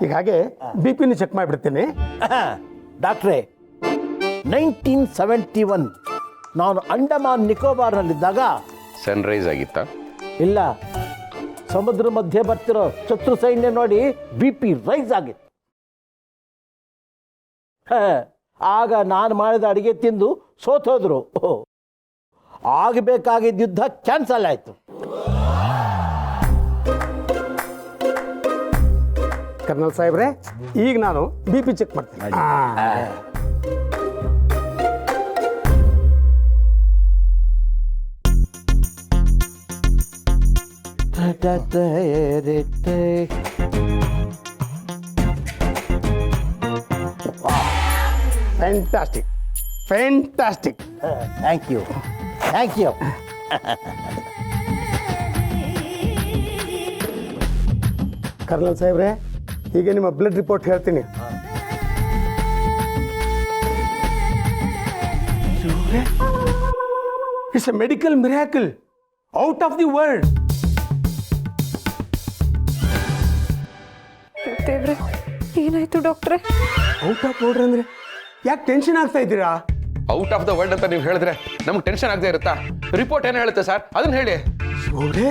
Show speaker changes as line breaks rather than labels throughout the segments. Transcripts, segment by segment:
ಈಗ ಹಾಗೆ ಬಿ ಪಿನ ಚೆಕ್ ಮಾಡಿಬಿಡ್ತೀನಿ.
ಡಾಕ್ಟ್ರೇ, 1971 ನಾನು ಅಂಡಮಾನ್ ನಿಕೋಬಾರ್ನಲ್ಲಿದ್ದಾಗ
ಸನ್ರೈಸ್ ಆಗಿತ್ತಾ?
ಇಲ್ಲ, ಸಮುದ್ರ ಮಧ್ಯೆ ಬರ್ತಿರೋ ಶತ್ರು ಸೈನ್ಯ ನೋಡಿ ಬಿ ಪಿ ರೈಸ್ ಆಗಿತ್ತು. ಆಗ ನಾನು ಮಾಡಿದ ಅಡಿಗೆ ತಿಂದು ಸೋತೋದ್ರು. ಆಗಬೇಕಾಗಿದ್ದ ಯುದ್ಧ ಕ್ಯಾನ್ಸಲ್ ಆಯಿತು.
ಕರ್ನಲ್ ಸಾಹೇಬ್ರೆ, ಈಗ ನಾನು ಬಿ ಪಿ ಚೆಕ್ ಮಾಡ್ತೀನಿ. Fantastic, fantastic.
Thank you, thank you.
Colonel ಸಾಹೇಬ್ರೆ, ಈಗ ನಿಮ್ಮ ಬ್ಲಡ್ ರಿಪೋರ್ಟ್ ಹೇಳ್ತೀನಿ. It's a medical miracle out of the world.
ದೇವ್ರೆ, ಏನಾಯ್ತು ಡಾಕ್ಟ್ರೆ?
ಔಟ್ ಆಫ್ ವರ್ಲ್ಡ್ ಅಂದ್ರೆ ಯಾಕೆ ಟೆನ್ಷನ್ ಆಗ್ತಾ ಇದ್ದೀರಾ?
ಔಟ್ ಆಫ್ ದ ವರ್ಲ್ಡ್ ಅಂತ ನೀವು ಹೇಳಿದ್ರೆ ನಮ್ಗೆ ಟೆನ್ಷನ್ ಆಗದೆ ಇರುತ್ತಾ? ರಿಪೋರ್ಟ್ ಏನು ಹೇಳುತ್ತೆ ಸರ್, ಅದನ್ನ ಹೇಳಿ.
ಶಿವರೇ,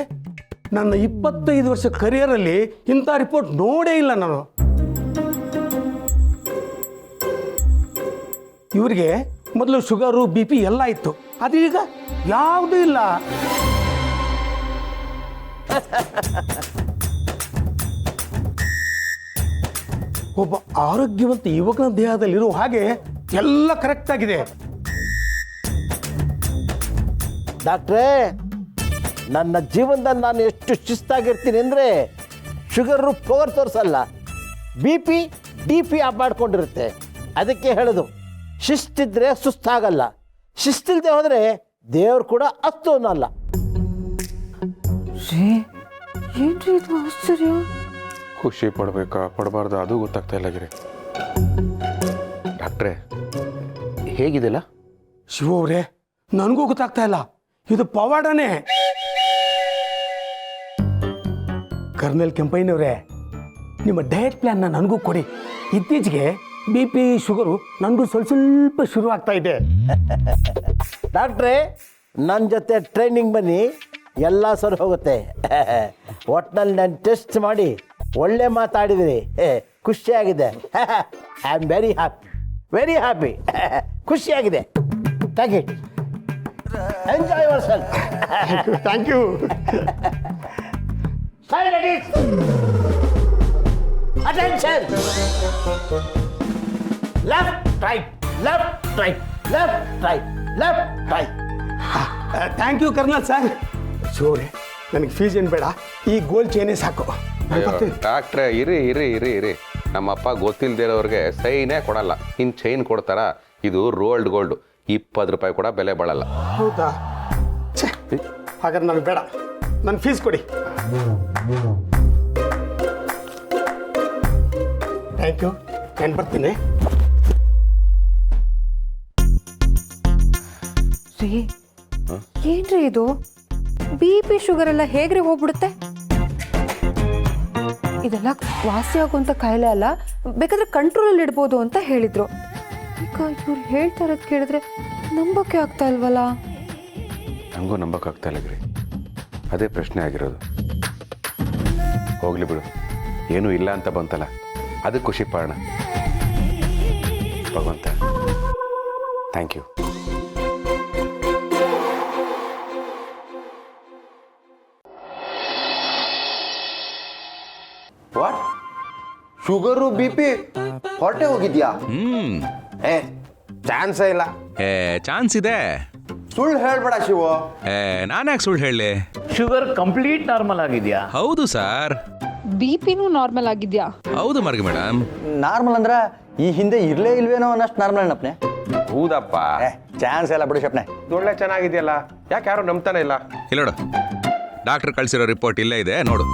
ನನ್ನ 25 ವರ್ಷ ಕರಿಯರಲ್ಲಿ ಇಂಥ ರಿಪೋರ್ಟ್ ನೋಡೇ ಇಲ್ಲ ನಾನು. ಇವರಿಗೆ ಮೊದಲು ಶುಗರು ಬಿ ಪಿ ಎಲ್ಲ ಇತ್ತು, ಅದೀಗ ಯಾವುದೂ ಇಲ್ಲ. ಒಬ್ಬ ಆರೋಗ್ಯವಂತ ಯುವಕನ ದೇಹದಲ್ಲಿರೋ ಹಾಗೆ ಎಲ್ಲ ಕರೆಕ್ಟ್ ಆಗಿದೆ.
ಡಾಕ್ಟ್ರೇ, ನನ್ನ ಜೀವನದಲ್ಲಿ ನಾನು ಎಷ್ಟು ಶಿಸ್ತಾಗಿರ್ತೀನಿ ಅಂದರೆ ಶುಗರು ಪವರ್ ತೋರಿಸಲ್ಲ, B P D P off ಮಾಡ್ಕೊಂಡಿರುತ್ತೆ. ಅದಕ್ಕೆ ಹೇಳೋದು, ಶಿಸ್ತಿದ್ರೆ ಸುಸ್ತಾಗಲ್ಲ, ಶಿಸ್ತಿಲ್ದೆ ಹೋದರೆ ದೇವ್ರು ಕೂಡ ಅಷ್ಟು ಅನ್ನಲ್ಲ.
ಏನ್ರಿ ಇದು ಆಶ್ಚರ್ಯ?
ಖುಷಿ ಪಡ್ಬೇಕಾ ಪಡಬಾರ್ದು ಅದು ಗೊತ್ತಾಗ್ತಾ ಇಲ್ಲ ಗಿರಿ. ಡಾಕ್ಟ್ರೇ, ಹೇಗಿದೆಲ್ಲ?
ಶಿವ ಅವರೇ, ನನಗೂ ಗೊತ್ತಾಗ್ತಾ ಇಲ್ಲ, ಇದು ಪವಾಡನೇ. ಕರ್ನಲ್ ಕೆಂಪಯ್ಯನವರೇ, ನಿಮ್ಮ ಡಯಟ್ ಪ್ಲಾನ್ನ ನನಗೂ ಕೊಡಿ. ಇತ್ತೀಚೆಗೆ ಬಿ ಪಿ ಶುಗರು ನನಗೂ ಸ್ವಲ್ಪ ಶುರು ಆಗ್ತಾ ಇದೆ.
ಡಾಕ್ಟ್ರೇ, ನನ್ನ ಜೊತೆ ಟ್ರೈನಿಂಗ್ ಬನ್ನಿ, ಎಲ್ಲ ಸರಿ ಹೋಗುತ್ತೆ. ಒಟ್ಟಿನಲ್ಲಿ ನಾನು ಟೆಸ್ಟ್ ಮಾಡಿ ಒಳ್ಳೆ ಮಾತಾಡಿದಿರಿ, ಖುಷಿಯಾಗಿದೆ. I am very happy, very happy. ಖುಷಿಯಾಗಿದೆ. Thank you. Enjoy yourself.
Thank you.
Attention. Left right, left right, left right, left right.
Thank you colonel sir. ಶಿವರೇ, ನನಗೆ ಫೀಸ್ ಏನು ಬೇಡ, ಈ ಗೋಲ್ಡ್ ಚೈನೇ ಸಾಕು.
ಡಾಕ್ಟ್ರೇ, ಇರಿ ಇರಿ ಇರಿ ಇರಿ. ನಮ್ಮಪ್ಪ ಗೊತ್ತಿಲ್ಲದೆ ಇರೋರಿಗೆ ಸೈನೇ ಕೊಡಲ್ಲ, ಇನ್ನು ಚೈನ್ ಕೊಡ್ತಾರ? ಇದು ರೋಲ್ಡ್ ಗೋಲ್ಡ್, 20 ರೂಪಾಯಿ ಕೂಡ ಬೆಲೆ ಬಾಳಲ್ಲ.
ಹೌದಾ? ಹಾಗಾದ್ರೆ ನನಗೆ ಬೇಡ, ನನ್ನ ಫೀಸ್ ಕೊಡಿ. ಥ್ಯಾಂಕ್ ಯು, ನಾನು ಬರ್ತೀನಿ.
ಏನ್ರಿ ಇದು? ಬಿ ಪಿ ಶುಗರ್ ಎಲ್ಲ ಹೇಗ್ರಿ ಹೋಗ್ಬಿಡುತ್ತೆ? ಇದೆಲ್ಲ ವಾಸಿ ಆಗುವಂತ ಕಾಯಿಲೆ ಅಲ್ಲ, ಬೇಕಾದ್ರೆ ಕಂಟ್ರೋಲಲ್ಲಿ ಇಡ್ಬೋದು ಅಂತ ಹೇಳಿದ್ರು. ಈಗ ಇವ್ರು ಹೇಳ್ತಾ ಇರೋದು ಕೇಳಿದ್ರೆ ನಂಬಕ್ಕೆ ಆಗ್ತಾ ಇಲ್ವಲ್ಲ?
ನನಗೂ ನಂಬಕ್ಕಾಗ್ತಾ ಇಲ್ಲ ಗಿರಿ, ಅದೇ ಪ್ರಶ್ನೆ ಆಗಿರೋದು. ಹೋಗ್ಲಿ ಬಿಡು, ಏನೂ ಇಲ್ಲ ಅಂತ ಬಂತಲ್ಲ, ಅದಕ್ಕೆ ಖುಷಿ ಪಡೋಣ. ಭಗವಂತ, thank you.
What? Sugar B P ಹೊರಟೆ ಹೋಗಿದ್ಯಾ? ಏ, ಚಾನ್ಸೇ ಇಲ್ಲ.
ಚಾನ್ಸ್ ಇದೆ.
ಸುಳ್ಳು ಹೇಳ್ಬೇಡ ಶಿವು.
ನಾನು ಯಾಕೆ ಸುಳ್ಳು ಹೇಳಲಿ?
ಶುಗರ್ ಕಂಪ್ಲೀಟ್ ನಾರ್ಮಲ್ ಆಗಿದೆಯಾ?
ಹೌದು ಸರ್.
ಬಿ ಪಿನೂ ನಾರ್ಮಲ್ ಆಗಿದ್ಯಾ?
ಹೌದು ಮಾರ್ಗ ಮೇಡಮ್.
ನಾರ್ಮಲ್ ಅಂದ್ರ ಈ ಹಿಂದೆ ಇರ್ಲೇ ಇಲ್ವೇನೋ ಅನ್ನಷ್ಟು ನಾರ್ಮಲ್ ಏನಪ್ಪನೆ?
ಹೌದಪ್ಪ,
ಚಾನ್ಸ್ ಇಲ್ಲ ಬಿಡು ಶಪ್ನೆ.
ಒಳ್ಳೆ ಚೆನ್ನಾಗಿದೆಯಲ್ಲ, ಯಾಕೆ ಯಾರು ನಂಬ್ತಾನೆ ಇಲ್ಲ?
ಇಲ್ಲ ನೋಡು, ಡಾಕ್ಟರ್ ಕಳಿಸಿರೋ ರಿಪೋರ್ಟ್ ಇಲ್ಲೇ ಇದೆ ನೋಡು.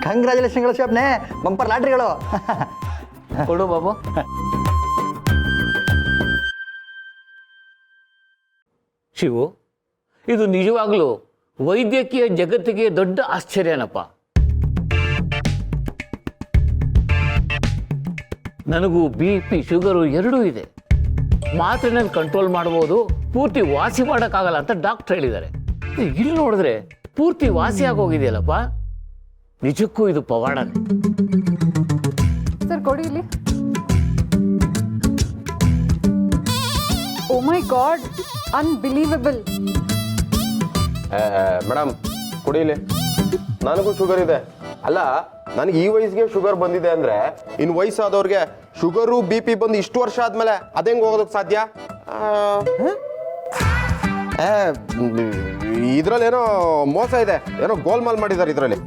ಕಂಗ್ರ್ಯಾಚುಲೇಷನ್ಗಳು ಶಪ್ನೆ, ಬಂಪರ್ ಲಾಟ್ರಿಗಳು.
ಕೊಡು ಬಾಬು. ಶಿವು, ಇದು ನಿಜವಾಗ್ಲೂ ವೈದ್ಯಕೀಯ ಜಗತ್ತಿಗೆ ದೊಡ್ಡ ಆಶ್ಚರ್ಯನಪ್ಪ. ನನಗೂ BP ಶುಗರು ಎರಡೂ ಇದೆ. ಮಾತ್ರೆನಲ್ಲಿ ಕಂಟ್ರೋಲ್ ಮಾಡ್ಬೋದು, ಪೂರ್ತಿ ವಾಸಿ ಮಾಡೋಕ್ಕಾಗಲ್ಲ ಅಂತ ಡಾಕ್ಟ್ರ್ ಹೇಳಿದ್ದಾರೆ. ಇಲ್ಲಿ ನೋಡಿದ್ರೆ ಪೂರ್ತಿ ವಾಸಿ ಆಗೋಗಿದೆಯಲ್ಲಪ್ಪ. ನಿಜಕ್ಕೂ ಇದು ಪವಾಡನೆ.
ಸರ್ ಕೊಡಿ ಇಲ್ಲಿ. ಓ ಮೈ ಗಾಡ್, ಅನ್ಬಿಲೀವಬಲ್.
ಮೇಡಮ್ ಕುಡೀಲಿ, ನನಗೂ ಶುಗರ್ ಇದೆ. ಅಲ್ಲ, ನನಗೆ ಈ ವಯಸ್ಸಿಗೆ ಶುಗರ್ ಬಂದಿದೆ ಅಂದ್ರೆ ಇನ್ನು ವಯಸ್ಸಾದವ್ರಿಗೆ ಶುಗರು BP ಬಂದು ಇಷ್ಟು ವರ್ಷ ಆದ್ಮೇಲೆ ಅದೇಂಗೆ ಹೋಗೋದಕ್ಕೆ ಸಾಧ್ಯ? ಇದ್ರಲ್ಲೇನೋ ಮೋಸ ಇದೆ, ಏನೋ ಗೋಲ್ಮಾಲ್ ಮಾಡಿದ್ದಾರೆ ಇದರಲ್ಲಿ.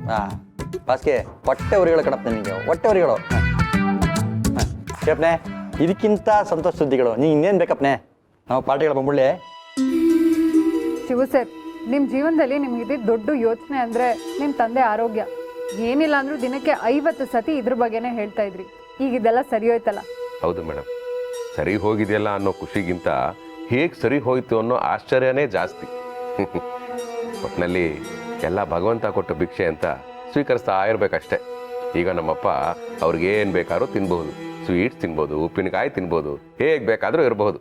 ಬಾಸ್ಗೆ ಹೊಟ್ಟೆ ಉರಿಗಳು ಕಣಪ್ಪ ನಿಮಗೆ, ಹೊಟ್ಟೆ ಉರಿಗಳು. ಕೇಪ್ನೆ, ಇದಕ್ಕಿಂತ ಸಂತೋಷ ಸುದ್ದಿಗಳು ನೀ ಇನ್ನೇನು ಬೇಕಪ್ಪನೆ? ನಾವು ಪಾರ್ಟಿಗಳು ಬಂದ್ಬಿಡ್ಲಿ.
ಶಿವು ಸರ್, ನಿಮ್ಮ ಜೀವನದಲ್ಲಿ ನಿಮ್ಗೆ ದೊಡ್ಡ ಯೋಚನೆ ಅಂದರೆ ನಿಮ್ಮ ತಂದೆ ಆರೋಗ್ಯ. ಏನಿಲ್ಲ ಅಂದ್ರೂ ದಿನಕ್ಕೆ 50 ಸತಿ ಇದ್ರ ಬಗ್ಗೆನೇ ಹೇಳ್ತಾ ಇದ್ರಿ. ಈಗ ಇದೆಲ್ಲ ಸರಿ ಹೋಯ್ತಲ್ಲ?
ಹೌದು ಮೇಡಮ್, ಸರಿ ಹೋಗಿದೆಯಲ್ಲ ಅನ್ನೋ ಖುಷಿಗಿಂತ ಹೇಗೆ ಸರಿ ಹೋಯ್ತು ಅನ್ನೋ ಆಶ್ಚರ್ಯನೇ ಜಾಸ್ತಿ. ಒಟ್ಟಿನಲ್ಲಿ ಎಲ್ಲ ಭಗವಂತ ಕೊಟ್ಟ ಭಿಕ್ಷೆ ಅಂತ ಸ್ವೀಕರಿಸ್ತಾ ಇರ್ಬೇಕಷ್ಟೆ. ಈಗ ನಮ್ಮಪ್ಪ ಅವ್ರಿಗೇನು ಬೇಕಾದ್ರೂ ತಿನ್ಬಹುದು, ಸ್ವೀಟ್ಸ್ ತಿನ್ಬೋದು, ಉಪ್ಪಿನಕಾಯಿ ತಿನ್ಬೋದು, ಹೇಗೆ ಬೇಕಾದರೂ ಇರಬಹುದು.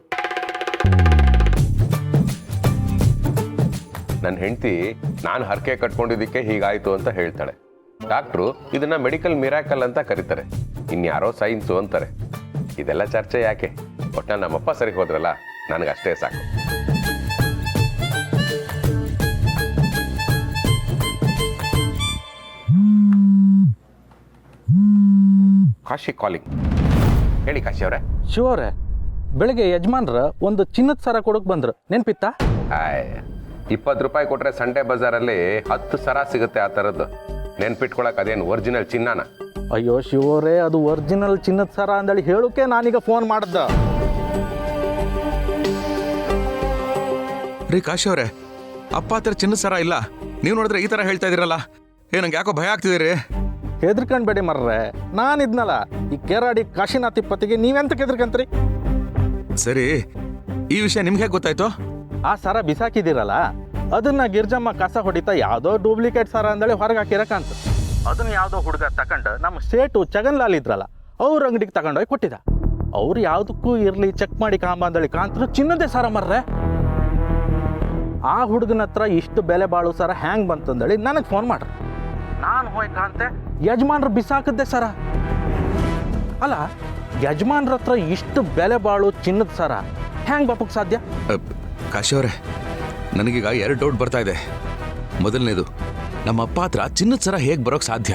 ನನ್ನ ಹೆಂಡತಿ ನಾನು ಹರಕೆ ಕಟ್ಕೊಂಡಿದ್ದಕ್ಕೆ ಹೀಗಾಯ್ತು ಅಂತ ಹೇಳ್ತಾಳೆ. ಡಾಕ್ಟ್ರು ಇದನ್ನ ಮೆಡಿಕಲ್ ಮಿರಾಕಲ್ ಅಂತ ಕರೀತಾರೆ, ಇನ್ಯಾರೋ ಸೈನ್ಸು ಅಂತಾರೆ. ಇದೆಲ್ಲ ಚರ್ಚೆ ಯಾಕೆ? ಒಟ್ಟಿನಲ್ಲಿ ನಮ್ಮಪ್ಪ ಸರಿ ಹೋದ್ರಲ್ಲ, ನನಗಷ್ಟೇ ಸಾಕು. ಕಾಶಿ ಕಾಲಿಂಗ್. ಹೇಳಿ ಕಾಶಿ ಅವರೇ.
ಶಿವರೇ, ಬೆಳಿಗ್ಗೆ ಯಜಮಾನ್ರ ಒಂದು ಚಿನ್ನದ ಸರ ಕೊಡಕ್ ಬಂದ್ರು, ನೆನ್ಪಿತ್ತಾ?
20 ರೂಪಾಯಿ ಕೊಟ್ರೆ ಸಂಡೆ ಬಜಾರಲ್ಲಿ 10 ಸರ ಸಿಗುತ್ತೆ ಆ ಥರದ್ದು. ನೆನ್ಪಿಟ್ಕೊಳಕ್ ಅದೇನು ಒರಿಜಿನಲ್ ಚಿನ್ನನ?
ಅಯ್ಯೋ ಶಿವರೇ, ಅದು ಒರಿಜಿನಲ್ ಚಿನ್ನದ ಸರ ಅಂದೇಳಿ ಹೇಳೋಕೆ ನಾನೀಗ ಫೋನ್ ಮಾಡ್ದ.
ರೀ ಕಾಶಿ ಅವರೇ, ಅಪ್ಪ ಹತ್ರ ಚಿನ್ನದ ಸರ ಇಲ್ಲ, ನೀವು ನೋಡಿದ್ರೆ ಈ ಥರ ಹೇಳ್ತಾ ಇದ್ದೀರಲ್ಲ, ನಂಗೆ ಯಾಕೋ ಭಯ ಆಗ್ತಿದ್ದೀರಿ.
ಹೆದರ್ಕೊಂಡ್ಬೇಡಿ ಮರ್ರೆ, ನಾನು ಇದ್ನಲ್ಲ ಈ ಕೇರಾಡಿ ಕಾಶಿನಾಥಿ ಪತಿಗೆ, ನೀವೆಂತ ಹೆದರ್ಕಂತ್ರಿ?
ಸರಿ, ಈ ವಿಷಯ ನಿಮ್ಗೆ ಹೇಗೆ ಗೊತ್ತಾಯ್ತು?
ಆ ಸರ ಬಿಸಾಕಿದಿರಲ್ಲ, ಅದನ್ನ ಗಿರ್ಜಮ್ಮ ಕಸ ಹೊಡಿತಾ ಯಾವುದೋ ಡೂಪ್ಲಿಕೇಟ್ ಸರ ಅಂದೇಳಿ ಹೊರಗೆ ಹಾಕಿರಕಂತ. ಅದನ್ನ ಯಾವುದೋ ಹುಡುಗ ತಗೊಂಡು ನಮ್ಮ ಸೇಟು ಚಗನ್ಲಾಲ್ ಇದ್ರಲ್ಲ, ಅವ್ರ ಅಂಗಡಿಗೆ ತಗೊಂಡೋಗಿ ಕೊಟ್ಟಿದ್ದ. ಅವ್ರು ಯಾವುದಕ್ಕೂ ಇರಲಿ ಚೆಕ್ ಮಾಡಿ ಕಾಂಬ ಅಂದೇಳಿ ಕಾಂತರು ಚಿನ್ನದೇ ಸರ ಮರ್ರೆ. ಆ ಹುಡುಗನ ಹತ್ರ ಇಷ್ಟು ಬೆಲೆ ಬಾಳು ಸರ ಹ್ಯಾಂಗ್ ಬಂತಂದೇಳಿ ನನಗೆ ಫೋನ್ ಮಾಡ್ರಿ. ನಾನು ಹೋಯ್ ಕಾಂತೆ ಯಜಮಾನ್ರು ಬಿಸಾಕದ್ದೆ ಸರ. ಅಲ್ಲ, ಯಜಮಾನ್ರ ಹತ್ರ ಇಷ್ಟು ಬೆಲೆ ಬಾಳು ಚಿನ್ನದ ಸರ ಹ್ಯಾಂಗ್ ಬಾಪಕ್ ಸಾಧ್ಯ?
ಕಾಶಿ ಅವರೇ, ನನಗೀಗ 2 ಡೌಟ್ ಬರ್ತಾ ಇದೆ. ಮೊದಲನೇದು, ನಮ್ಮ ಅಪ್ಪ ಹತ್ರ ಚಿನ್ನದ ಸರ ಹೇಗೆ ಬರೋಕ್ ಸಾಧ್ಯ?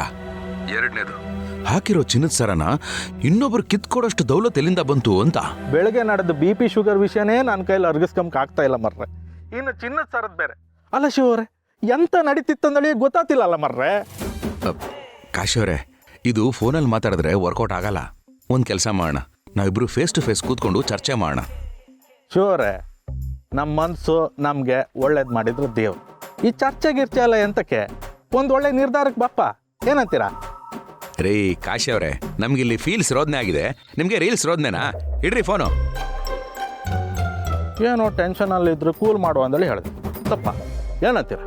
ಎರಡನೇದು, ಹಾಕಿರೋ ಚಿನ್ನದ ಸರನ ಇನ್ನೊಬ್ರು ಕಿತ್ಕೊಡೋಷ್ಟು ದೌಲತ್ ಎಲ್ಲಿಂದ ಬಂತು ಅಂತ.
ಬೆಳಗ್ಗೆ ನಡೆದ BP ಶುಗರ್ ವಿಷಯನೇ ನನ್ನ ಕೈಲಿ ಅರ್ಗಿಸ್ಕೊಂಬ ಆಗ್ತಾ ಇಲ್ಲ ಮರ್ರೆ, ಇನ್ನು ಚಿನ್ನದ ಸರದ ಬೇರೆ. ಅಲ್ಲ ಶಿವರೇ, ಎಂತ ನಡೀತಿತ್ತಂದೇಳಿ ಗೊತ್ತಾತಿಲ್ಲಲ್ಲ ಮರ್ರೆ.
ಕಾಶಿ ಅವರೇ, ಇದು ಫೋನಲ್ಲಿ ಮಾತಾಡಿದ್ರೆ ವರ್ಕೌಟ್ ಆಗಲ್ಲ. ಒಂದು ಕೆಲಸ ಮಾಡೋಣ, ನಾವಿಬ್ರು ಫೇಸ್ ಟು ಫೇಸ್ ಕೂತ್ಕೊಂಡು ಚರ್ಚೆ ಮಾಡೋಣ.
ಶಿವರೇ, ನಮ್ಮ ಮನಸ್ಸು ನಮಗೆ ಒಳ್ಳೇದು ಮಾಡಿದ್ರು ದೇವ್ರು. ಈ ಚರ್ಚೆ ಗಿರ್ಚೆ ಎಲ್ಲ ಎಂತಕ್ಕೆ? ಒಂದು ಒಳ್ಳೆ ನಿರ್ಧಾರಕ್ಕೆ ಬಾಪ್ಪ, ಏನಂತೀರಾ?
ರೀ ಕಾಶಿ ಅವರೇ, ನಮ್ಗಿಲ್ಲಿ ಫೀಲ್ಸ್ ರೋದನೆ ಆಗಿದೆ, ನಿಮಗೆ ರೀಲ್ಸ್ ರೋದನೆನಾ? ಇಡ್ರಿ ಫೋನು.
ಏನೋ ಟೆನ್ಷನಲ್ಲಿದ್ರು ಕೂಲ್ ಮಾಡುವ ಅಂದೇಳಿ ಹೇಳಿದೆ, ತಪ್ಪ? ಏನಂತೀರ?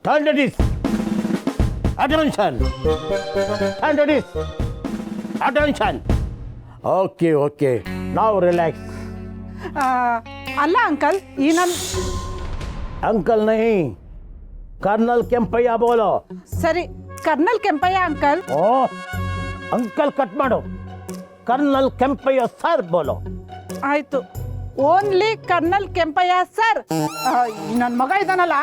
Standards. Attention. Standards. Attention. Okay. Now relax.
ಅಲ್ಲ ಅಂಕಲ್, ಈ ನನ್ನ
अंकल नहीं, कर्नल केंपಯ್ಯ बोलो.
ಸರಿ, ಕರ್ನಲ್ ಕೆಂಪಯ್ಯ ಅಂಕಲ್.
ओ अंकल कट माडो, कर्नल केंपಯ್ಯ ಸರ್ बोलो.
ಆಯ್ತು, ಓನ್ಲಿ ಕರ್ನಲ್ ಕೆಂಪಯ್ಯ ಸರ್. ನನ್ನ ಮಗ ಇದಾನಲ್ಲ,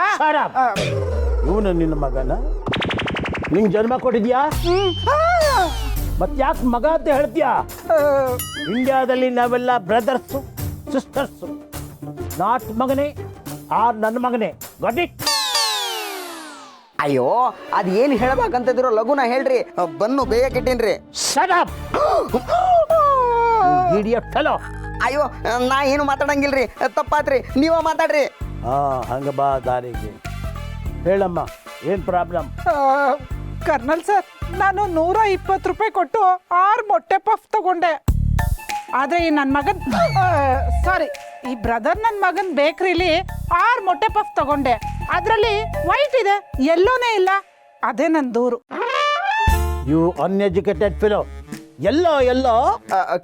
ಇವನು ನಿನ್ನ ಮಗನ? ನಿಂಗೆ ಜನ್ಮ ಕೊಟ್ಟಿದ್ಯಾ? ಮತ್ತೆ ಯಾಕೆ ಮಗ ಅಂತ ಹೇಳ್ತೀಯಾ? ಇಂಡಿಯಾದಲ್ಲಿ ನಾವೆಲ್ಲ ಬ್ರದರ್ಸು ಸಿಸ್ಟರ್ಸು. ನಾಟ್ ಮಗನೇ ಆರ್ ನನ್ನ ಮಗನೇ. Got it?
ಅಯ್ಯೋ, ಅದ್ ಏನ್ ಹೇಳ್ಬೇಕಂತಿದ್ರು ಲಘುನ ಹೇಳ್ರಿ, ಬನ್ನು ಬೇಗ ಕೆಟ್ಟೇನ್ರಿ.
Shut up idiot fellow.
ಅಯ್ಯೋ, ನಾ ಏನು ಮಾತಾಡಂಗಿಲ್ರಿ, ತಪ್ಪಾತ್ರಿ, ನೀವ ಮಾತಾಡ್ರಿ.
ಹಂಗ ಬಾ ದಾರಿಗೆ. ಹೇಳಮ್ಮ, ಏನ್ ಪ್ರಾಬ್ಲಮ್?
ಕರ್ನಲ್ ಸರ್, ನಾನು 120 ರೂಪಾಯಿ ಕೊಟ್ಟು 6 ಮೊಟ್ಟೆ ಪಫ್ ತಗೊಂಡೆ. ಆದರೆ ಈ ನನ್ನ ಮಗನ್ ಸಾರಿ ಈ ಬ್ರದರ್ ನನ್ನ ಮಗನ್ ಬೇಕ್ರಿಲಿ 6 ಮೊಟ್ಟೆ ಪಫ್ ತಗೊಂಡೆ. ಅದರಲ್ಲಿ ವೈಟ್ ಇದೆ, ಎಲ್ಲೋನೇ ಇಲ್ಲ. ಅದೇ ನನ್ನ ದೂರು.
You uneducated fellow. ಎಲ್ಲೋ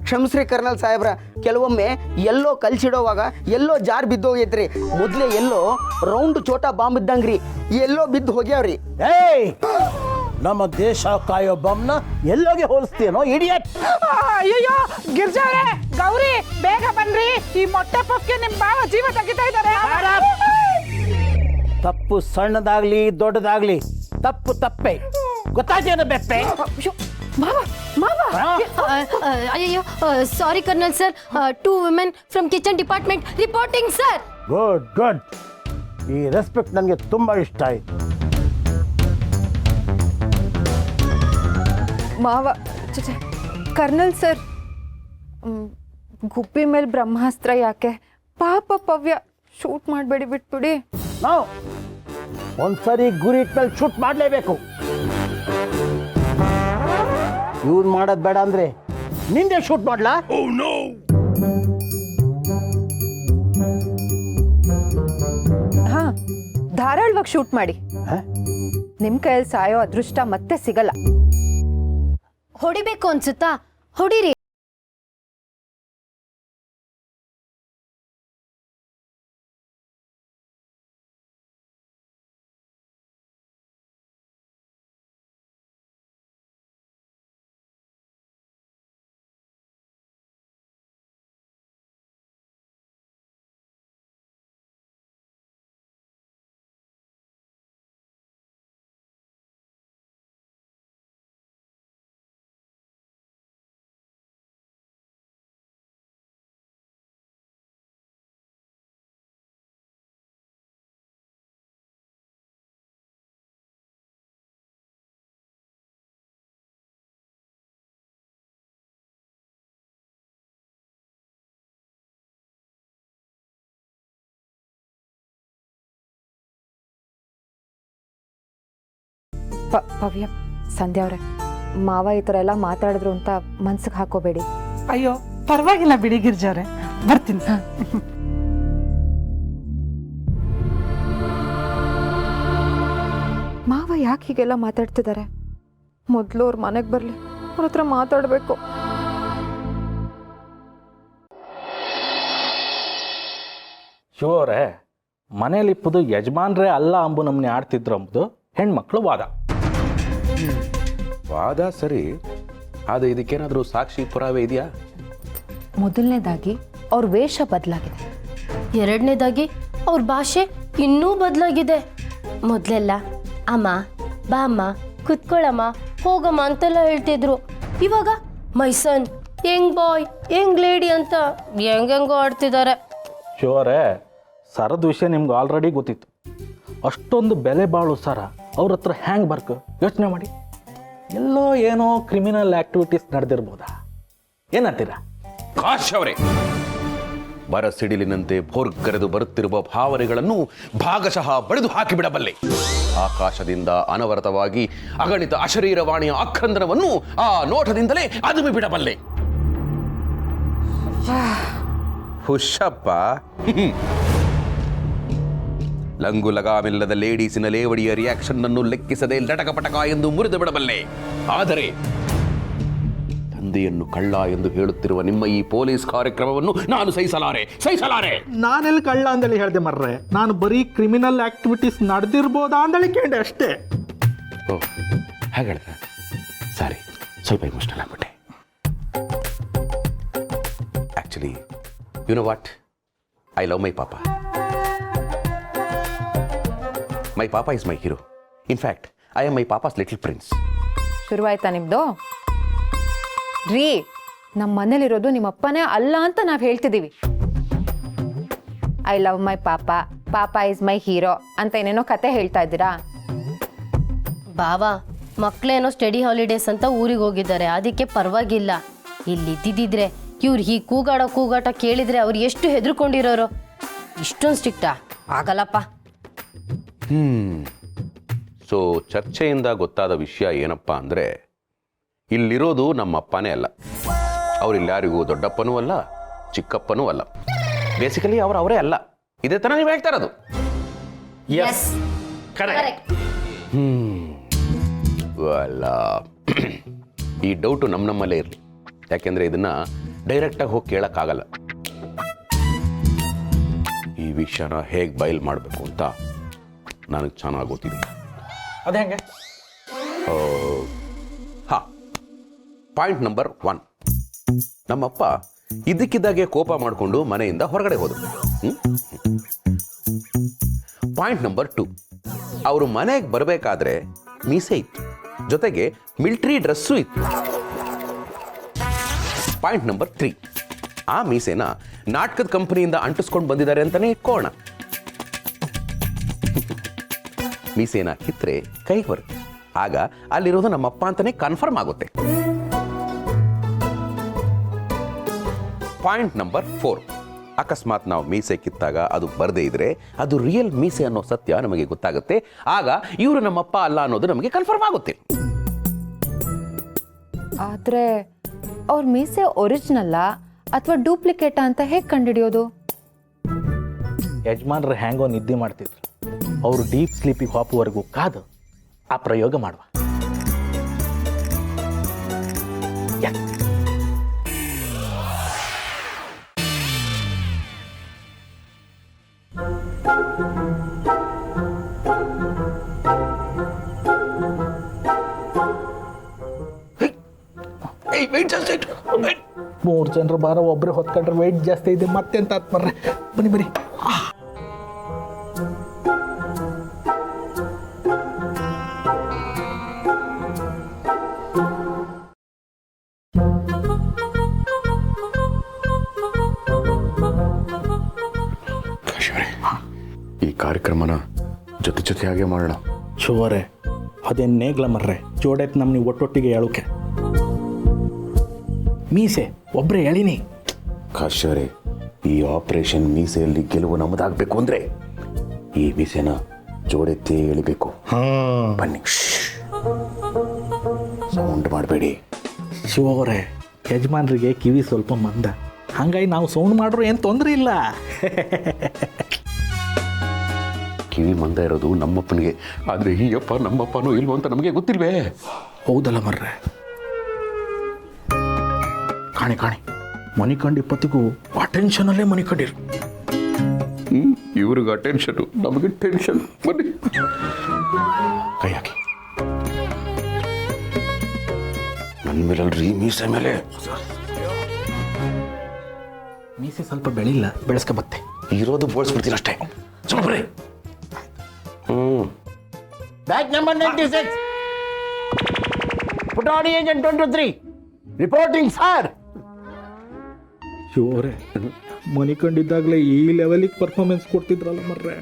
ಕ್ಷಮಿಸ್ರಿ ಕರ್ನಲ್ ಸಾಹೇಬ್ರ, ಕೆಲವೊಮ್ಮೆ ಎಲ್ಲೋ ಕಲ್ಸಿಡೋವಾಗ ಎಲ್ಲೋ ಜಾರ್ ಬಿದ್ದೋಗೈತ್ರಿ. ಮೊದಲೇ ಎಲ್ಲೋ ರೌಂಡ್ ಚೋಟಾ ಬಾಂಬ್ ಇದ್ದಂಗ್ರಿ, ಎಲ್ಲೋ ಬಿದ್ದು ಹೋಗ್ಯಾವ್ರಿ.
ಏಯ್, ನಮ್ಮ ದೇಶ ಕಾಯೋ ಬಾಂಬ್ನ ಎಲ್ಲೋಗೆ ಹೋಲಿಸ್ತೀನೋ ಇಡಿಯಟ್.
ಅಯ್ಯೋ ಗಿರ್ಜಾವ್ರೆ, ಗೌರಿ ಬೇಗ ಬನ್ರಿ. ಈ ಮೊಟ್ಟೆ ಪಫ್ಗೆ ನಿಮ್ಮ ಬಾವ ಜೀವ ತೆಗಿತಾ ಇದ್ದಾರೆ.
ತಪ್ಪು ಸಣ್ಣದಾಗ್ಲಿ ದೊಡ್ಡದಾಗ್ಲಿ ತಪ್ಪು ತಪ್ಪೆ, ಗೊತ್ತಾಯ್ತೇನೋ ಬೆಪ್ಪೆ.
ಅಯ್ಯೋ sorry colonel sir, 2 women from kitchen department reporting sir.
Good. ಈ ರೆಸ್ಪೆಕ್ಟ್ ನನಗೆ ತುಂಬಾ ಇಷ್ಟ ಆಯ್ತು.
ಮಾವ ಕರ್ನಲ್ ಸರ್, ಗುಬ್ಬಿ ಮೇಲೆ ಬ್ರಹ್ಮಾಸ್ತ್ರ ಯಾಕೆ? ಪಾಪ ಪವ್ಯ, ಶೂಟ್ ಮಾಡಬೇಡಿ, ಬಿಟ್ಬಿಡಿ.
ನಾವು ಒಂದ್ಸರಿ ಗುರಿ ಇಟ್ಮೇಲೆ ಶೂಟ್ ಮಾಡಲೇಬೇಕು. ಇವ್ನು ಮಾಡೋದು ಬೇಡ ಅಂದ್ರೆ ನಿಂದೆ ಶೂಟ್ ಮಾಡ್ಲಾ?
ಹಾ, ಧಾರಾಳವಾಗಿ ಶೂಟ್ ಮಾಡಿ. ನಿಮ್ ಕೈಯಲ್ಲಿ ಸಾಯೋ ಅದೃಷ್ಟ ಮತ್ತೆ ಸಿಗಲ್ಲ.
ಹೊಡಿಬೇಕು ಅನ್ಸುತ್ತಾ? ಹೊಡಿರಿ.
ಪವ್ಯ, ಸಂಧ್ಯಾ ಅವ್ರೆ, ಮಾವ ಈ ಥರ ಎಲ್ಲ ಮಾತಾಡಿದ್ರು ಅಂತ ಮನ್ಸಿಗೆ ಹಾಕೋಬೇಡಿ.
ಅಯ್ಯೋ ಪರವಾಗಿಲ್ಲ ಬಿಡಿ ಗಿರ್ಜಾವ್ರೆ, ಬರ್ತೀನಿ.
ಮಾವ ಯಾಕೆ ಹೀಗೆಲ್ಲ ಮಾತಾಡ್ತಿದ್ದಾರೆ? ಮೊದಲು ಅವ್ರ ಮನೆಗೆ ಬರಲಿ, ಅವ್ರ ಹತ್ರ ಮಾತಾಡಬೇಕು.
ಶಿವರೇ, ಮನೇಲಿಪ್ಪದು ಯಜಮಾನ್ರೇ ಅಲ್ಲ ಅಂಬು ನಮ್ಮನೆ ಆಡ್ತಿದ್ರು ಅಂಬುದು ಹೆಣ್ಮಕ್ಳು ವಾದ.
ವಾದ ಸರಿ, ಆದರೆ ಇದಕ್ಕೇನಾದರೂ ಸಾಕ್ಷಿ ಪುರಾವೆ ಇದೆಯಾ?
ಮೊದಲನೇದಾಗಿ ಅವ್ರ ವೇಷ ಬದಲಾಗಿದೆ.
ಎರಡನೇದಾಗಿ ಅವ್ರ ಭಾಷೆ ಇನ್ನೂ ಬದಲಾಗಿದೆ. ಮೊದಲೆಲ್ಲ ಅಮ್ಮ, ಬಾಮ್ಮ, ಕುತ್ಕೊಳ್ಳಮ್ಮ, ಹೋಗಮ್ಮ ಅಂತೆಲ್ಲ ಹೇಳ್ತಿದ್ರು. ಇವಾಗ my son, young boy, Young lady ಅಂತ ಹೆಂಗೆಂಗೋ ಆಡ್ತಿದ್ದಾರೆ.
ಶಿವರೇ, ಸರದ ವಿಷಯ ನಿಮ್ಗೆ ಆಲ್ರೆಡಿ ಗೊತ್ತಿತ್ತು. ಅಷ್ಟೊಂದು ಬೆಲೆ ಬಾಳು ಸರ ಅವ್ರ ಹತ್ರ ಹ್ಯಾಂಗ್ ಬರ್ಕು ಯೋಚನೆ ಮಾಡಿ. ಎಲ್ಲೋ ಏನೋ ಕ್ರಿಮಿನಲ್ ಆಕ್ಟಿವಿಟೀಸ್ ನಡೆದಿರ್ಬೋದಾ? ಏನಂತೀರಾ?
ಕಾಶ್ ಅವರೇ, ಬರಸಿಡಿಲಿನಂತೆ ಭೋರ್ಗರೆದು ಬರುತ್ತಿರುವ ಭಾವನೆಗಳನ್ನು ಭಾಗಶಃ ಬಡಿದು ಹಾಕಿಬಿಡಬಲ್ಲೆ. ಆಕಾಶದಿಂದ ಅನವರತವಾಗಿ ಅಗಣಿತ ಅಶರೀರವಾಣಿಯ ಆಕ್ರಂದನವನ್ನು ಆ ನೋಟದಿಂದಲೇ ಅದುಮಿ ಬಿಡಬಲ್ಲೆ. ಹುಷಪ್ಪ. ಲಂಗು ಲಗಾಮಿಲ್ಲದ ಲೇಡೀಸಿನ ಲೇವಡಿಯ ರಿಯಾಕ್ಷನ್ ಅನ್ನು ಲೆಕ್ಕಿಸದೆ ಲಟಕಪಟಕ ಎಂದು ಮುರಿದು ಬಿಡಬಲ್ಲೆ. ಆದರೆ ತಂದೆಯನ್ನು ಕಳ್ಳ ಎಂದು ಹೇಳುತ್ತಿರುವ ನಿಮ್ಮ ಈ ಪೊಲೀಸ್ ಕಾರ್ಯಕ್ರಮವನ್ನು ನಾನು ಸಹಿಸಲಾರೆ.
ನಾನೆಲ್ಲಿ ಕಳ್ಳ ಅಂದೇಳಿ ಹೇಳ್ದೆ ಮರ್ರೆ, ನಾನು ಬರೀ ಕ್ರಿಮಿನಲ್ ಆಕ್ಟಿವಿಟೀಸ್ ನಡೆದಿರ್ಬೋದಾ ಅಂದೇಳಿ ಕೇಳಿದೆ ಅಷ್ಟೇ.
ಓ, ಹಾಗೆ ಹೇಳಿದ್ರೆ ಸಾರಿ, ಸ್ವಲ್ಪ ಇಮೋಷನಲ್ ಆಗ್ಬಿಟ್ಟೆ. Actually you know what, I love my papa. My papa is my hero. In fact, I am my papa's little prince.
ಶುರುವಾಯ್ತಾ ನಿಮ್ದು? ರೀ, ನಮ್ಮ ಮನೇಲಿರೋದು ನಿಮ್ಮಪ್ಪನೇ ಅಲ್ಲ ಅಂತ ನಾವು ಹೇಳ್ತಿದ್ದೀವಿ. ಐ ಲವ್ ಮೈ ಪಾಪ, ಪಾಪ ಇಸ್ ಮೈ ಹೀರೋ ಅಂತ ಏನೇನೋ ಕತೆ ಹೇಳ್ತಾ ಇದ್ದೀರಾ.
ಬಾವಾ, ಮಕ್ಕಳೇನೋ ಸ್ಟಡಿ ಹಾಲಿಡೇಸ್ ಅಂತ ಊರಿಗೆ ಹೋಗಿದ್ದಾರೆ, ಅದಕ್ಕೆ ಪರವಾಗಿಲ್ಲ. ಇಲ್ಲಿದ್ದಿದ್ರೆ ಇವ್ರು ಈ ಕೂಗಾಟ ಕೇಳಿದ್ರೆ ಅವ್ರು ಎಷ್ಟು ಹೆದರ್ಕೊಂಡಿರೋರು. ಇಷ್ಟೊಂದು ಸ್ಟ್ರಿಕ್ಟಾ? ಆಗಲ್ಲಪ್ಪ.
ಸೊ ಚರ್ಚೆಯಿಂದ ಗೊತ್ತಾದ ವಿಷಯ ಏನಪ್ಪ ಅಂದರೆ, ಇಲ್ಲಿರೋದು ನಮ್ಮ ಅಪ್ಪನೇ ಅಲ್ಲ, ಅವ್ರು ಯಾರಿಗೂ ದೊಡ್ಡಪ್ಪನೂ ಅಲ್ಲ ಚಿಕ್ಕಪ್ಪನೂ ಅಲ್ಲ. ಬೇಸಿಕಲಿ ಅವರೇ ಅಲ್ಲ. ಇದೇ ಥರ ನೀವು ಹೇಳ್ತಾ ಇರೋದು.
Yes correct.
ಅಲ್ಲ, ಈ ಡೌಟು ನಮ್ಮಲ್ಲೇ ಇರಲಿ. ಯಾಕೆಂದರೆ ಇದನ್ನು ಡೈರೆಕ್ಟಾಗಿ ಹೋಗಿ ಕೇಳೋಕ್ಕಾಗಲ್ಲ. ಈ ವಿಷಯನ ಹೇಗೆ ಬಯಲು ಮಾಡಬೇಕು ಅಂತ ನನಗೆ ಚೆನ್ನಾಗಿ ಗೊತ್ತಿದೆ.
ಅದು ಹೆಂಗೆ?
ಹಾಂ, ಪಾಯಿಂಟ್ ನಂಬರ್ 1. ನಮ್ಮಪ್ಪ ಇದ್ದಕ್ಕಿದ್ದಾಗೆ ಕೋಪ ಮಾಡಿಕೊಂಡು ಮನೆಯಿಂದ ಹೊರಗಡೆ ಹೋದರು. ಪಾಯಿಂಟ್ ನಂಬರ್ 2, ಅವರು ಮನೆಗೆ ಬರಬೇಕಾದ್ರೆ ಮೀಸೆ ಇತ್ತು, ಜೊತೆಗೆ ಮಿಲಿಟರಿ ಡ್ರೆಸ್ಸು ಇತ್ತು. ಪಾಯಿಂಟ್ ನಂಬರ್ 3, ಆ ಮೀಸೆನ ನಾಟಕದ ಕಂಪನಿಯಿಂದ ಅಂಟಿಸ್ಕೊಂಡು ಬಂದಿದ್ದಾರೆ ಅಂತಾನೆ ಇಟ್ಕೋಣ. ಮೀಸೆನ ಕಿತ್ತರೆ ಕೈ ಬರುತ್ತೆ, ಆಗ ಅಲ್ಲಿರೋದು ನಮ್ಮಪ್ಪ ಅಂತಾನೆ ಕನ್ಫರ್ಮ್ ಆಗುತ್ತೆ. ಪಾಯಿಂಟ್ ನಂಬರ್ 4, ಅಕಸ್ಮಾತ್ ನಾವು ಮೀಸೆ ಕಿತ್ತಾಗ ಅದು ಬರದೇ ಇದ್ರೆ ಅದು ರಿಯಲ್ ಮೀಸೆ ಅನ್ನೋ ಸತ್ಯ ನಮಗೆ ಗೊತ್ತಾಗುತ್ತೆ. ಆಗ ಇವರು ನಮ್ಮಪ್ಪ ಅಲ್ಲ ಅನ್ನೋದು ನಮಗೆ ಕನ್ಫರ್ಮ್ ಆಗುತ್ತೆ.
ಆದ್ರೆ ಅವ್ರ ಮೀಸೆ ಒರಿಜಿನಲ್ಲ ಅಥವಾ ಡೂಪ್ಲಿಕೇಟಾ ಅಂತ ಹೇಗೆ ಕಂಡುಹಿಡಿಯೋದು?
ಯಜಮಾನ್ರು ಹ್ಯಾಂಗೋ ನಿದ್ದೆ ಮಾಡ್ತಿದ್ರು, ಅವರು ಡೀಪ್ ಸ್ಲೀಪಿಗೆ ಹಾಪುವರೆಗೂ ಕಾದು ಆ ಪ್ರಯೋಗ ಮಾಡುವ. ಮೂರು ಜನರು ಬಾರ ಒಬ್ಬರೇ ಹೊತ್ಕೊಂಡ್ರೆ ವೆಯ್ಟ್ ಜಾಸ್ತಿ ಇದೆ, ಮತ್ತೆಂತ ಆತ್ಮರ್ರೆ. ಬನ್ನಿ ಬನ್ನಿ.
ಈ ಕಾರ್ಯಕ್ರಮನ ಜೊತೆಯಾಗೆ ಮಾಡೋಣ.
ಶುವರೇ, ಅದೇನು ನೇಗ್ಲ ಮರ್ರೆ, ಜೋಡೈತ್ ನಮ್ಮನಿ ಒಟ್ಟೊಟ್ಟಿಗೆ ಹೇಳೋಕೆ. ಮೀಸೆ ಒಬ್ಬರೇ ಹೇಳಿನಿ.
ಕಾಶ್ಯವರೇ, ಈ ಆಪರೇಷನ್ ಮೀಸೆಯಲ್ಲಿ ಗೆಲುವು ನಮ್ಮದಾಗಬೇಕು ಅಂದರೆ ಈ ಮೀಸೆನ ಜೋಡೆತ್ತೇ ಎಳಿಬೇಕು. ಬನ್ನಿ, ಸೌಂಡ್ ಮಾಡಬೇಡಿ.
ಶಿವರೇ, ಯಜಮಾನ್ರಿಗೆ ಕಿವಿ ಸ್ವಲ್ಪ ಮಂದ, ಹಂಗಾಗಿ ನಾವು ಸೌಂಡ್ ಮಾಡ್ರು ಏನು ತೊಂದರೆ ಇಲ್ಲ.
ಕಿವಿ ಮಂದ ಇರೋದು ನಮ್ಮಪ್ಪನಿಗೆ, ಆದರೆ ಈ ಅಪ್ಪ ನಮ್ಮಪ್ಪನೂ ಇಲ್ವೋ ಅಂತ ನಮಗೆ ಗೊತ್ತಿಲ್ವೇ?
ಹೌದಲ್ಲ ಮರ್ರೆ. ಕಾಣಿ ಕಾಣಿ, ಮನಿ ಕಂಡು ಇಪ್ಪತ್ತಿಗೂ ಅಟೆನ್ಷನಲ್ಲೇ ಮನಿ ಕಂಡಿರು.
ಇವ್ರಿಗೆ ಅಟೆನ್ಷನು, ನಮಗೆ ಟೆನ್ಷನ್. ಬನ್ನಿ, ಕೈ ಹಾಕಿ. ನನ್ನ ಮೇಲಲ್ರಿ ಮೀಸೆ ಮೇಲೆ.
ಮೀಸೆ ಸ್ವಲ್ಪ ಬೆಳಿಲ್ಲ, ಬೆಳೆಸ್ಕೊ ಬತ್ತೆ.
ಇರೋದು ಬೋಳ್ಸ್ಬಿಡ್ತೀನಿ ಅಷ್ಟೇ. ಸುಮ್ಮನೆ
ಬ್ಯಾಚ್ ನಂಬರ್ 96, ಪುಟಾಣಿ ಏಜೆಂಟ್ 23, ರಿಪೋರ್ಟಿಂಗ್ ಸರ್.
ಶಿವರೇ, ಮನಿ ಕಂಡಿದ್ದಾಗಲೇ ಈ ಲೆವೆಲಿಗೆ ಪರ್ಫಾರ್ಮೆನ್ಸ್ ಕೊಡ್ತಿದ್ರಲ್ಲ ಮರ್ರೆ.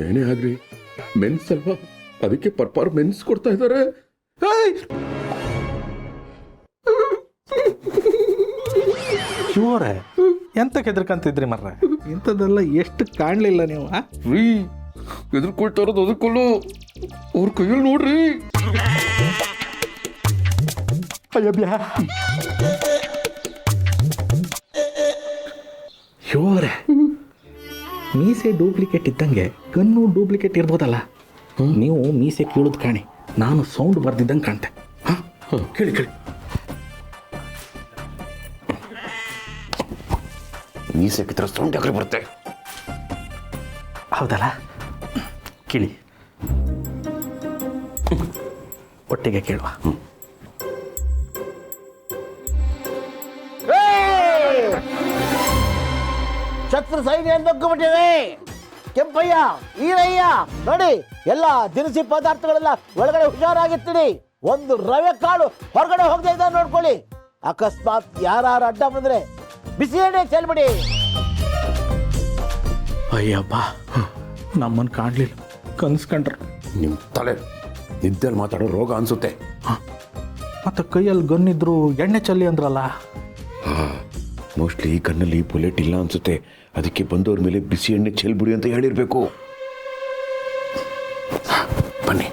ಏನೇ ಆಗ್ರಿ, ಮೆನ್ಸ್ ಅಲ್ವಾ, ಅದಕ್ಕೆ ಪರ್ಫಾರ್ಮೆನ್ಸ್ ಕೊಡ್ತಾ ಇದ್ದಾರೆ.
ಶಿವರೇ, ಎಂತ ಕೆದರ್ಕಂತಿದ್ರಿ ಮರ್ರೆ? ಇಂಥದ್ದೆಲ್ಲ ಎಷ್ಟು ಕಾಣಲಿಲ್ಲ ನೀವು.
ರೀ, ಎದುರ್ಕೊಳ್ತಾ ಇರೋದು ಅದಕ್ಕಲ್ಲೂ, ಅವ್ರ ಕೈಯಲ್ಲಿ ನೋಡ್ರಿ.
ಶಿವರೇ, ಮೀಸೆ ಡೂಪ್ಲಿಕೇಟ್ ಇದ್ದಂಗೆ ಗನ್ನು ಡೂಪ್ಲಿಕೇಟ್ ಇರ್ಬೋದಲ್ಲ. ನೀವು ಮೀಸೆ ಕೀಳೋದು ಕಾಣಿ, ನಾನು ಸೌಂಡ್ ಬರ್ದಿದ್ದಂಗೆ ಕಾಣ್ತೆ. ಕೇಳಿ ಕೇಳಿ.
ಮೀಸೆ ಕಿತ್ತರ ಸೌಂಡ್ ಯಾಕೆ ಬರುತ್ತೆ?
ಹೌದಲ್ಲ, ಕೇಳಿ, ಒಟ್ಟಿಗೆ ಕೇಳುವ.
ಶತ್ರು ಸೈನ್ಯ ನುಗ್ಗಿಬಿಟ್ಟಿದೆ. ಕೆಂಪಯ್ಯ, ಈರಯ್ಯ, ನೋಡಿ ಎಲ್ಲ ದಿನಸಿ ಪದಾರ್ಥಗಳೆಲ್ಲ ಒಳಗಡೆ ಹುಷಾರಾಗಿರ್ತೀನಿ. ಒಂದು ರವೆ ಕಾಳು ಹೊರಗಡೆ ಹೋಗದೆ ಇದ್ದ ನೋಡ್ಕೊಳ್ಳಿ. ಅಕಸ್ಮಾತ್ ಯಾರು ಅಡ್ಡ ಬಂದ್ರೆ ಬಿಸಿ ಎಣ್ಣೆ ಚೆಲ್ಬಿಡಿ.
ಅಯ್ಯಬ್ಬ, ನಮ್ಮನ್ನು ಕಾಣಲಿಲ್ಲ, ಕನ್ಸ್ಕೊಂಡ್ರ.
ನಿಮ್ಮ ತಲೆ ನಿದ್ದೆಲ್ಲಿ ಮಾತಾಡೋ ರೋಗ ಅನ್ಸುತ್ತೆ.
ಮತ್ತೆ ಕೈಯಲ್ಲಿ ಗನ್ನಿದ್ರು ಎಣ್ಣೆ ಚಲ್ಲಿ ಅಂದ್ರಲ್ಲ.
ಮೋಸ್ಟ್ಲಿ ಈ ಕಣ್ಣಲ್ಲಿ ಬುಲೆಟ್ ಇಲ್ಲ ಅನ್ಸುತ್ತೆ, ಅದಕ್ಕೆ ಬಂದವ್ರ ಮೇಲೆ ಬಿಸಿ ಎಣ್ಣೆ ಚೆಲ್ಬಿಡಿ ಅಂತ ಹೇಳಿರ್ಬೇಕು. ಬನ್ನಿ.